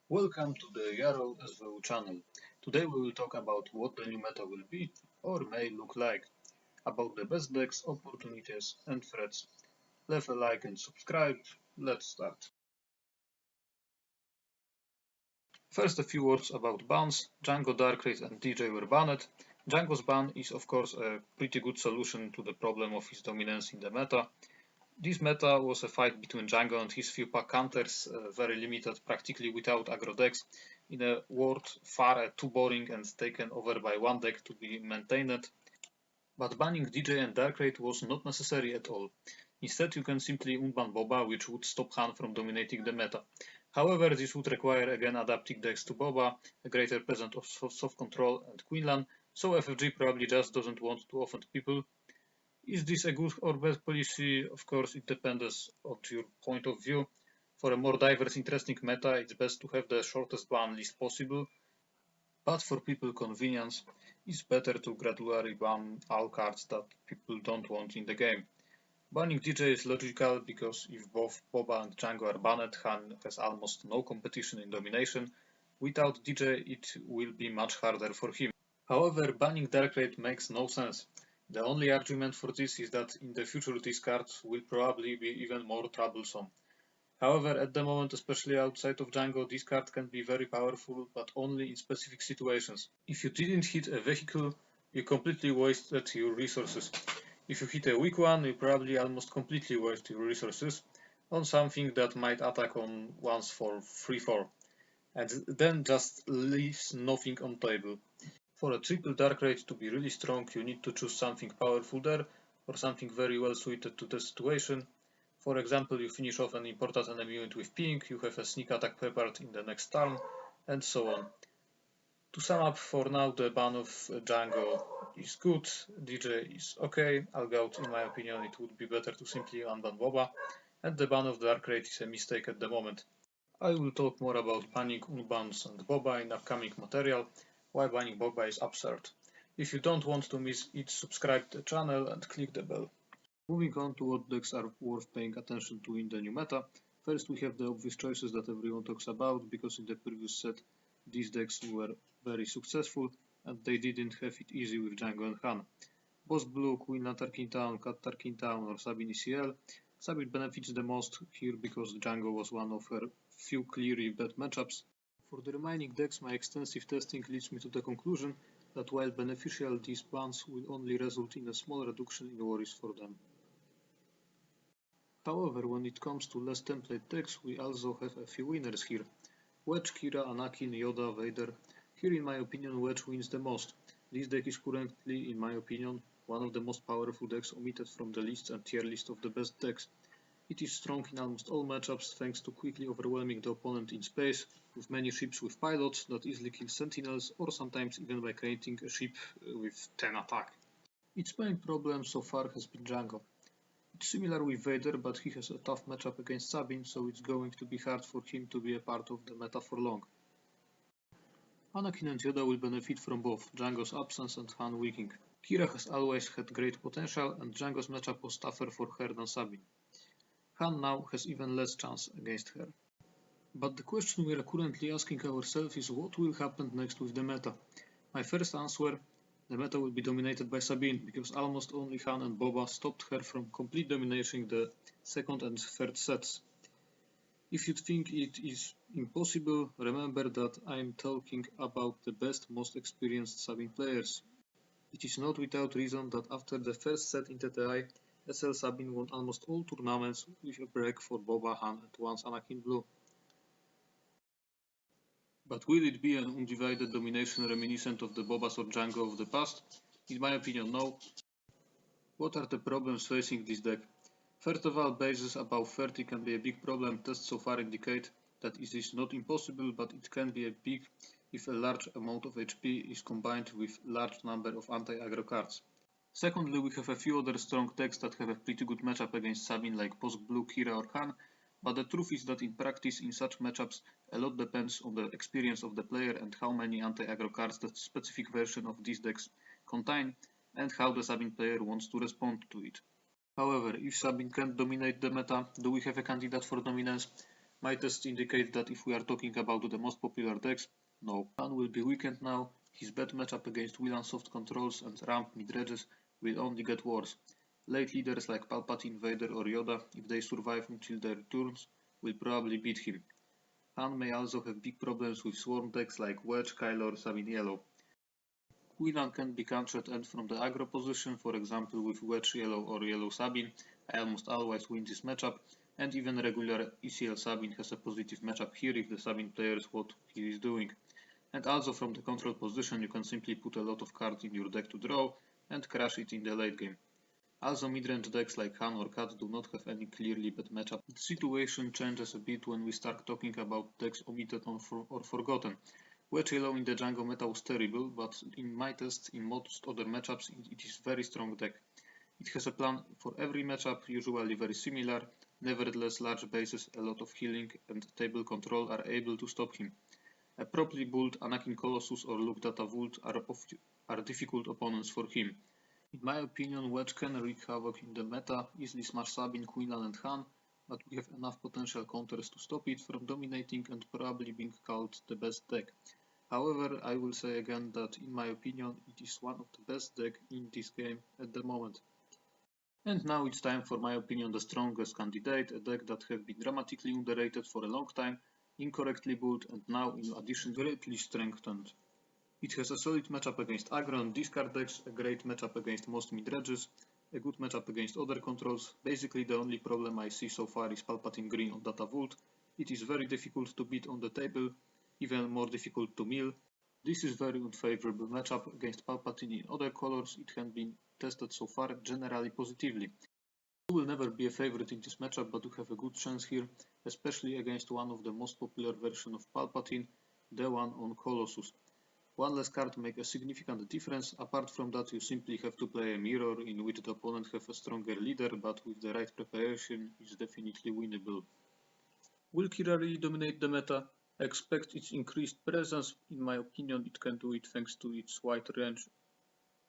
Welcome to the Jarol SVU channel. Today we will talk about what the new meta will be or may look like, about the best decks, opportunities and threats. Leave a like and subscribe. Let's start. First a few words about bans. Django, Darkrai and DJ were banned. Django's ban is of course a pretty good solution to the problem of his dominance in the meta. This meta was a fight between Django and his few pack counters, very limited, practically without aggro decks, in a world far too boring and taken over by one deck to be maintained. But banning DJ and Darkrai was not necessary at all. Instead, you can simply unban Boba, which would stop Han from dominating the meta. However, this would require again adapting decks to Boba, a greater presence of soft control and Queenland, so FFG probably just doesn't want to offend people. Is this a good or bad policy? Of course, it depends on your point of view. For a more diverse, interesting meta, it's best to have the shortest ban list possible. But for people convenience, it's better to gradually ban all cards that people don't want in the game. Banning DJ is logical because if both Boba and Django are banned, Han has almost no competition in domination. Without DJ, it will be much harder for him. However, banning Darkrai makes no sense. The only argument for this is that in the future these cards will probably be even more troublesome. However, at the moment, especially outside of Django, this card can be very powerful, but only in specific situations. If you didn't hit a vehicle, you completely wasted your resources. If you hit a weak one, you probably almost completely waste your resources on something that might attack on once for 3-4, and then just leaves nothing on table. For a triple Darkrai to be really strong, you need to choose something powerful there, or something very well suited to the situation. For example, you finish off an important enemy unit with pink, you have a sneak attack prepared in the next turn, and so on. To sum up, for now the ban of Django is good, DJ is okay, Algout in my opinion it would be better to simply unban Boba, and the ban of Darkrai is a mistake at the moment. I will talk more about banning Unbans and Boba in upcoming material, why banning Boba is absurd. If you don't want to miss it, subscribe to the channel and click the bell. Moving on to what decks are worth paying attention to in the new meta, first we have the obvious choices that everyone talks about, because in the previous set these decks were very successful and they didn't have it easy with Django and Han. Boss Blue, Queen Tarkin Town, Cat Tarkin Town or Sabine ECL. Sabine benefits the most here because Django was one of her few clearly bad matchups. For the remaining decks, my extensive testing leads me to the conclusion that while beneficial, these bans will only result in a small reduction in worries for them. However, when it comes to less template decks, we also have a few winners here. Wedge, Kira, Anakin, Yoda, Vader. Here in my opinion Wedge wins the most. This deck is currently, in my opinion, one of the most powerful decks omitted from the list and tier list of the best decks. It is strong in almost all matchups thanks to quickly overwhelming the opponent in space, with many ships with pilots that easily kill sentinels, or sometimes even by creating a ship with 10 attack. Its main problem so far has been Django. It's similar with Vader, but he has a tough matchup against Sabine, so it's going to be hard for him to be a part of the meta for long. Anakin and Yoda will benefit from both Django's absence and Han weakening. Kira has always had great potential, and Django's matchup was tougher for her than Sabine. Han now has even less chance against her. But the question we are currently asking ourselves is what will happen next with the meta. My first answer: the meta will be dominated by Sabine, because almost only Han and Boba stopped her from complete dominating the second and third sets. If you think it is impossible, remember that I am talking about the best, most experienced Sabine players. It is not without reason that after the first set in TTI, SL Sabine won almost all tournaments with a break for Boba, Han and once Anakin Blue. But will it be an undivided domination reminiscent of the Bobas or Django of the past? In my opinion, no. What are the problems facing this deck? First of all, bases above 30 can be a big problem. Tests so far indicate that it is not impossible, but it can be a big if a large amount of HP is combined with large number of anti-aggro cards. Secondly, we have a few other strong decks that have a pretty good matchup against Sabine like Post Blue, Kira or Han, but the truth is that in practice in such matchups a lot depends on the experience of the player and how many anti-aggro cards the specific version of these decks contain, and how the Sabine player wants to respond to it. However, if Sabine can't dominate the meta, do we have a candidate for dominance? My tests indicate that if we are talking about the most popular decks, no. Han will be weakened now, his bad matchup against Willan soft controls and ramp mid-ranges will only get worse. Late leaders like Palpatine, Vader or Yoda, if they survive until their turns, will probably beat him. Han may also have big problems with swarm decks like Wedge, Kylo or Sabine Yellow. Willan can be countered and from the aggro position, for example with Wedge Yellow or Yellow Sabine, I almost always win this matchup, and even regular ECL Sabine has a positive matchup here if the Sabine player is what he is doing. And also from the control position you can simply put a lot of cards in your deck to draw and crash it in the late game. Also mid-range decks like Han or Kat do not have any clearly bad matchup. The situation changes a bit when we start talking about decks omitted or forgotten. Wedge Yellow in the Django meta was terrible, but in my test, in most other matchups, it is very strong deck. It has a plan for every matchup, usually very similar, nevertheless large bases, a lot of healing and table control are able to stop him. A properly built Anakin Colossus or Luke Data Vult are difficult opponents for him. In my opinion, Wedge can wreak havoc in the meta, easily smash Sabine, Quinlan and Han, but we have enough potential counters to stop it from dominating and probably being called the best deck. However, I will say again that in my opinion it is one of the best deck in this game at the moment. And now it's time for my opinion the strongest candidate, a deck that have been dramatically underrated for a long time, incorrectly built and now in addition greatly strengthened. It has a solid matchup against aggro and discard decks, a great matchup against most mid-ranges, a good matchup against other controls. Basically the only problem I see so far is Palpatine Green on Data Vault. It is very difficult to beat on the table, even more difficult to mill. This is very unfavorable matchup against Palpatine in other colors. It has been tested so far generally positively. You will never be a favorite in this matchup, but you have a good chance here, especially against one of the most popular version of Palpatine, the one on Colossus. One less card make a significant difference. Apart from that, you simply have to play a mirror in which the opponent have a stronger leader, but with the right preparation, it's definitely winnable. Will Kira really dominate the meta? I expect its increased presence. In my opinion, it can do it thanks to its wide range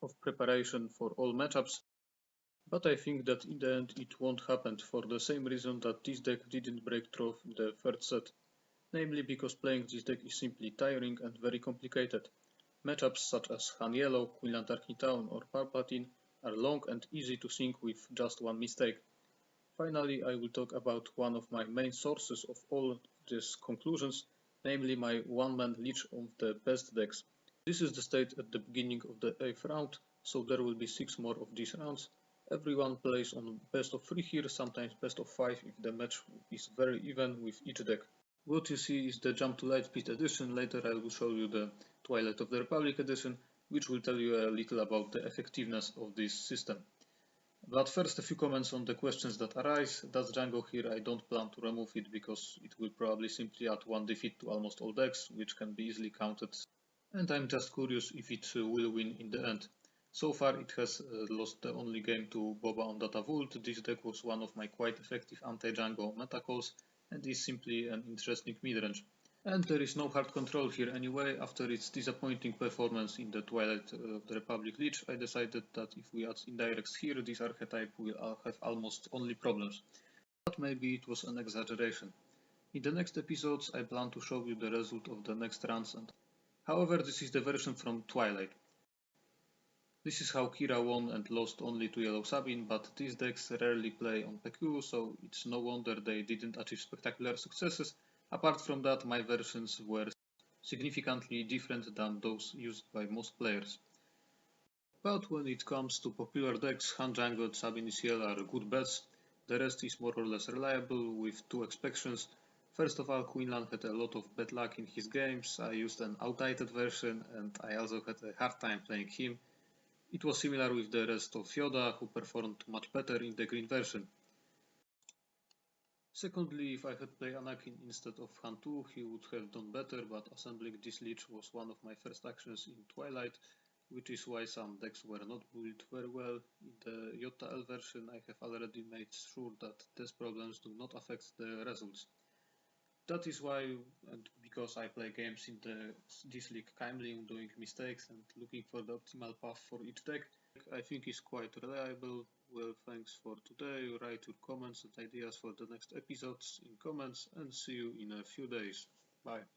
of preparation for all matchups. But I think that in the end it won't happen for the same reason that this deck didn't break through in the third set. Namely because playing this deck is simply tiring and very complicated. Matchups such as Han Yellow, Quinlan Tarkin Town or Palpatine are long and easy to sink with just one mistake. Finally, I will talk about one of my main sources of all these conclusions, namely my one-man leech of the best decks. This is the state at the beginning of the 8th round, so there will be 6 more of these rounds. Everyone plays on best of 3 here, sometimes best of 5 if the match is very even with each deck. What you see is the Jump to Lightspeed edition. Later I will show you the Twilight of the Republic edition, which will tell you a little about the effectiveness of this system. But first a few comments on the questions that arise. Does Django here? I don't plan to remove it because it will probably simply add one defeat to almost all decks, which can be easily counted. And I'm just curious if it will win in the end. So far it has lost the only game to Boba on Data Vault. This deck was one of my quite effective anti-Django meta calls and is simply an interesting mid-range. And there is no hard control here anyway. After its disappointing performance in the Twilight of the Republic Leech, I decided that if we add indirects here, this archetype will have almost only problems. But maybe it was an exaggeration. In the next episodes I plan to show you the result of the next runs. However, this is the version from Twilight. This is how Kira won and lost only to Yellow Sabine, but these decks rarely play on PQ, so it's no wonder they didn't achieve spectacular successes. Apart from that, my versions were significantly different than those used by most players. But when it comes to popular decks, Han Django and Sabine Ciel are good bets. The rest is more or less reliable, with two exceptions. First of all, Quinlan had a lot of bad luck in his games. I used an outdated version and I also had a hard time playing him. It was similar with the rest of Yoda, who performed much better in the green version. Secondly, if I had played Anakin instead of Han 2, he would have done better, but assembling this leech was one of my first actions in Twilight, which is why some decks were not built very well. In the Yotta L version, I have already made sure that these problems do not affect the results. That is why, and because I play games in this league calmly, doing mistakes and looking for the optimal path for each deck, I think is quite reliable well, thanks for today. Write your comments and ideas for the next episodes in comments, and see you in a few days. Bye.